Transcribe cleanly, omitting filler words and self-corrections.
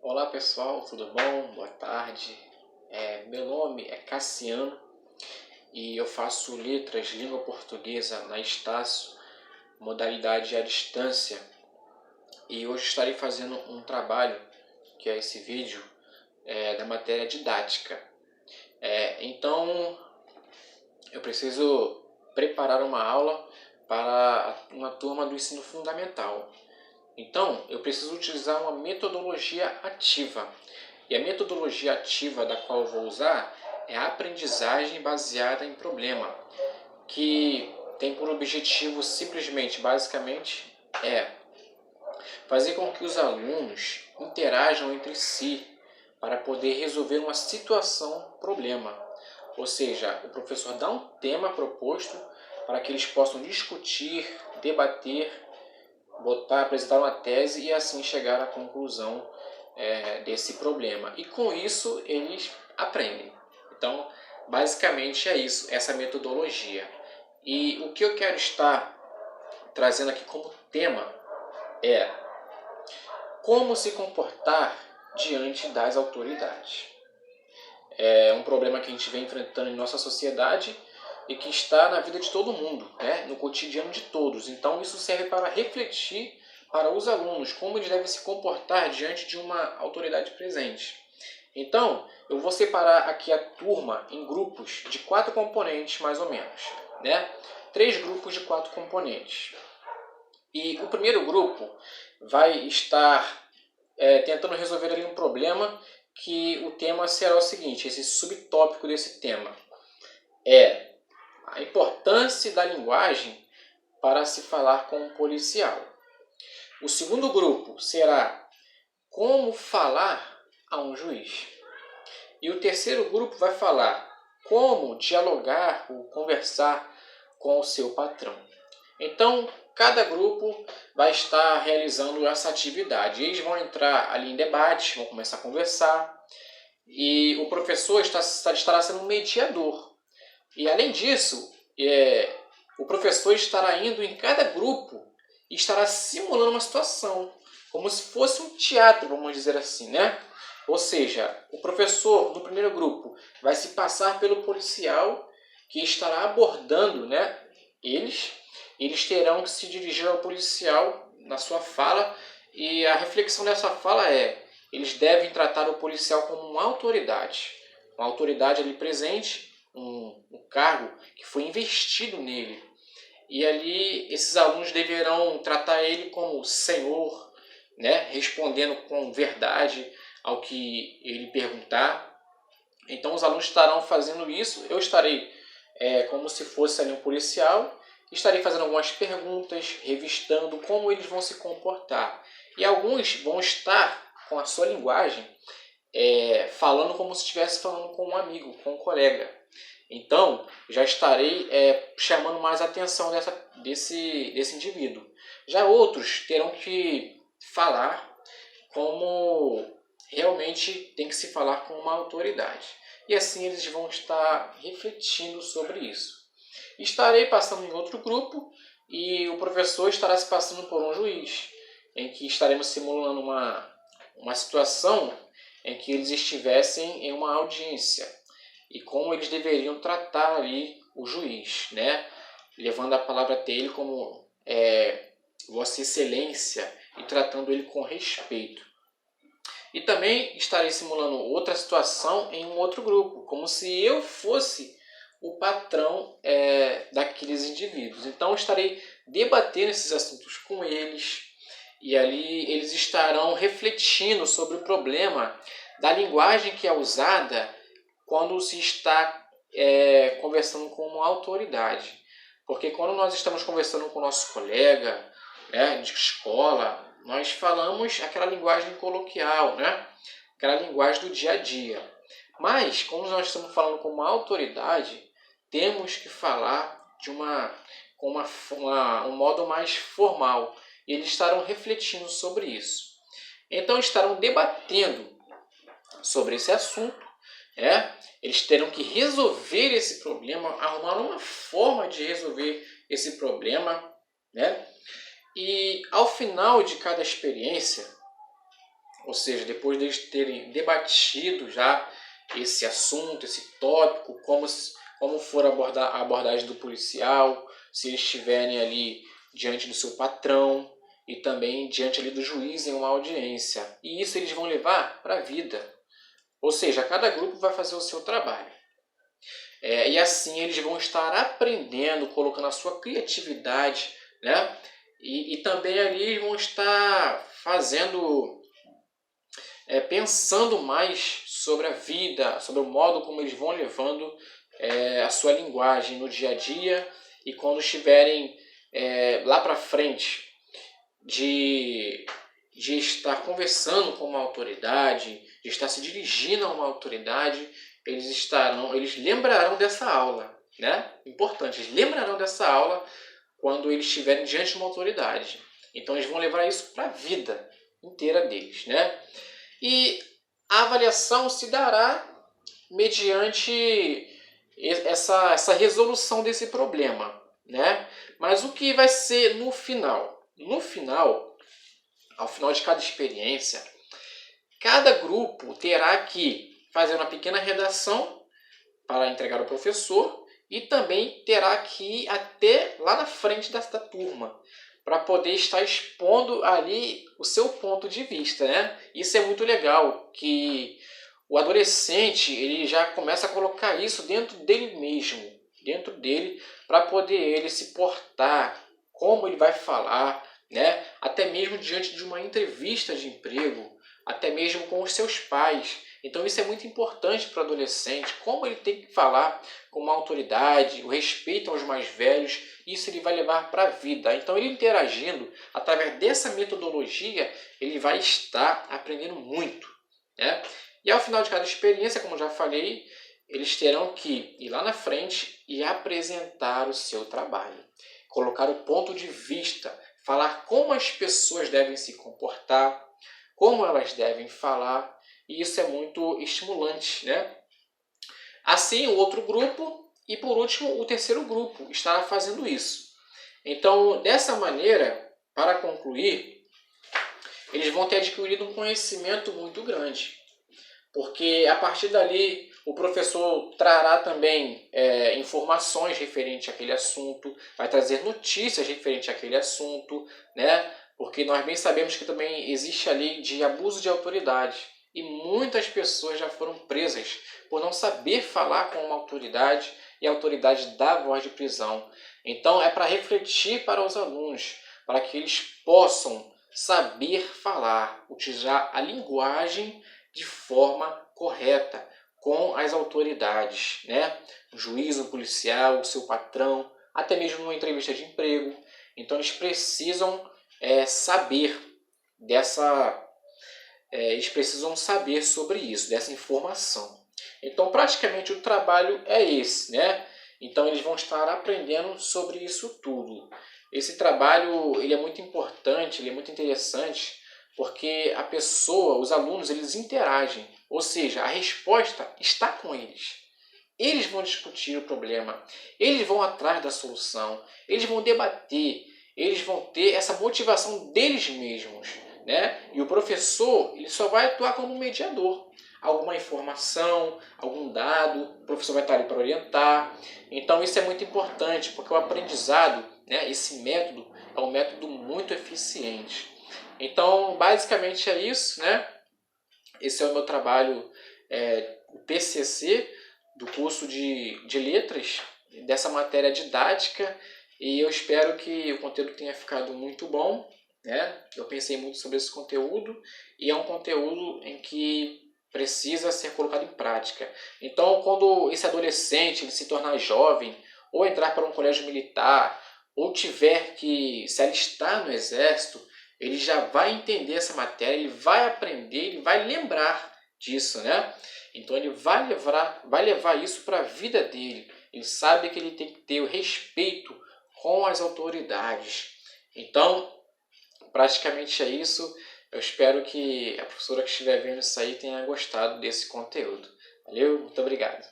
Olá pessoal, tudo bom? Boa tarde. Meu nome é Cassiano e eu faço letras língua portuguesa na Estácio, modalidade à distância. E hoje estarei fazendo um trabalho, que é esse vídeo, da matéria didática. Então eu preciso preparar uma aula para uma turma do ensino fundamental. Então, eu preciso utilizar uma metodologia ativa. E a metodologia ativa da qual eu vou usar é a aprendizagem baseada em problema, que tem por objetivo basicamente, fazer com que os alunos interajam entre si para poder resolver uma situação-problema. Ou seja, o professor dá um tema proposto para que eles possam discutir, debater, apresentar uma tese e assim chegar à conclusão desse problema. E com isso eles aprendem. Então, basicamente é isso, essa metodologia. E o que eu quero estar trazendo aqui como tema é como se comportar diante das autoridades. É um problema que a gente vem enfrentando em nossa sociedade e que está na vida de todo mundo, né? No cotidiano de todos. Então isso serve para refletir para os alunos como eles devem se comportar diante de uma autoridade presente. Então eu vou separar aqui a turma em grupos de 4 componentes mais ou menos, né? 3 grupos de 4 componentes. E o primeiro grupo vai estar tentando resolver ali um problema que o tema será o seguinte, esse subtópico desse tema é a importância da linguagem para se falar com um policial. O segundo grupo será como falar a um juiz. E o terceiro grupo vai falar como dialogar ou conversar com o seu patrão. Então, cada grupo vai estar realizando essa atividade. Eles vão entrar ali em debate, vão começar a conversar. E o professor estará sendo um mediador. E além disso, o professor estará indo em cada grupo e estará simulando uma situação, como se fosse um teatro, vamos dizer assim, né? Ou seja, o professor do primeiro grupo vai se passar pelo policial que estará abordando, né, eles terão que se dirigir ao policial na sua fala e a reflexão dessa fala eles devem tratar o policial como uma autoridade ali presente, um cargo que foi investido nele. E ali esses alunos deverão tratar ele como senhor, né, respondendo com verdade ao que ele perguntar. Então os alunos estarão fazendo isso, eu estarei como se fosse ali um policial, estarei fazendo algumas perguntas, revistando como eles vão se comportar. E alguns vão estar com a sua linguagem falando como se estivesse falando com um amigo, com um colega. Então, já estarei chamando mais a atenção desse indivíduo. Já outros terão que falar como realmente tem que se falar com uma autoridade. E assim eles vão estar refletindo sobre isso. Estarei passando em outro grupo e o professor estará se passando por um juiz, em que estaremos simulando uma situação em que eles estivessem em uma audiência e como eles deveriam tratar ali o juiz, né? Levando a palavra dele como Vossa Excelência e tratando ele com respeito. E também estarei simulando outra situação em um outro grupo, como se eu fosse o patrão daqueles indivíduos. Então estarei debatendo esses assuntos com eles e ali eles estarão refletindo sobre o problema da linguagem que é usada quando se está conversando com uma autoridade. Porque quando nós estamos conversando com o nosso colega de escola, nós falamos aquela linguagem coloquial, né? Aquela linguagem do dia a dia. Mas, como nós estamos falando com uma autoridade, temos que falar com um modo mais formal. E eles estarão refletindo sobre isso. Então, estarão debatendo sobre esse assunto. Eles terão que resolver esse problema, arrumar uma forma de resolver esse problema, né? E ao final de cada experiência, ou seja, depois deles terem debatido já esse assunto, esse tópico, como for a abordagem do policial, se eles estiverem ali diante do seu patrão e também diante ali do juiz em uma audiência. E isso eles vão levar para a vida. Ou seja, cada grupo vai fazer o seu trabalho. E assim eles vão estar aprendendo, colocando a sua criatividade, né? E também ali vão estar fazendo, pensando mais sobre a vida, sobre o modo como eles vão levando a sua linguagem no dia a dia, e quando estiverem lá para frente de estar conversando com uma autoridade, de estar se dirigindo a uma autoridade, eles lembrarão dessa aula, né? Importante, eles lembrarão dessa aula quando eles estiverem diante de uma autoridade. Então eles vão levar isso para a vida inteira deles, né? E a avaliação se dará mediante essa resolução desse problema, né? Mas o que vai ser no final? No final, ao final de cada experiência, cada grupo terá que fazer uma pequena redação para entregar ao professor e também terá que ir até lá na frente da turma para poder estar expondo ali o seu ponto de vista, né? Isso é muito legal, que o adolescente ele já começa a colocar isso dentro dele mesmo, dentro dele, para poder ele se portar, como ele vai falar, né? Até mesmo diante de uma entrevista de emprego, até mesmo com os seus pais. Então isso é muito importante para o adolescente, como ele tem que falar com uma autoridade, o respeito aos mais velhos, isso ele vai levar para a vida. Então ele interagindo, através dessa metodologia, ele vai estar aprendendo muito, né? E ao final de cada experiência, como já falei, eles terão que ir lá na frente e apresentar o seu trabalho, colocar o ponto de vista, falar como as pessoas devem se comportar, como elas devem falar, e isso é muito estimulante, né? Assim, o outro grupo e, por último, o terceiro grupo estará fazendo isso. Então, dessa maneira, para concluir, eles vão ter adquirido um conhecimento muito grande, porque a partir dali o professor trará também informações referentes àquele assunto, vai trazer notícias referentes àquele assunto, né? Porque nós bem sabemos que também existe a lei de abuso de autoridade e muitas pessoas já foram presas por não saber falar com uma autoridade e a autoridade dá voz de prisão. Então é para refletir para os alunos, para que eles possam saber falar, utilizar a linguagem de forma correta com as autoridades, né? O juiz, o policial, o seu patrão, até mesmo numa entrevista de emprego. Então eles precisam saber eles precisam saber sobre isso, dessa informação. Então praticamente o trabalho é esse, né? Então eles vão estar aprendendo sobre isso tudo. Esse trabalho ele é muito importante, ele é muito interessante, porque a pessoa, os alunos, eles interagem, ou seja, a resposta está com eles. Eles vão discutir o problema, eles vão atrás da solução, eles vão debater, eles vão ter essa motivação deles mesmos, né? E o professor ele só vai atuar como mediador. Alguma informação, algum dado, o professor vai estar ali para orientar. Então isso é muito importante, porque o aprendizado, né, esse método, é um método muito eficiente. Então, basicamente é isso, né? Esse é o meu trabalho, o PCC, do curso de letras, dessa matéria didática, e eu espero que o conteúdo tenha ficado muito bom, né? Eu pensei muito sobre esse conteúdo, e é um conteúdo em que precisa ser colocado em prática. Então, quando esse adolescente ele se tornar jovem, ou entrar para um colégio militar, ou tiver que se alistar no exército, ele já vai entender essa matéria, ele vai aprender, ele vai lembrar disso, né? Então ele vai levar isso para a vida dele. Ele sabe que ele tem que ter o respeito com as autoridades. Então, praticamente é isso. Eu espero que a professora que estiver vendo isso aí tenha gostado desse conteúdo. Valeu, muito obrigado.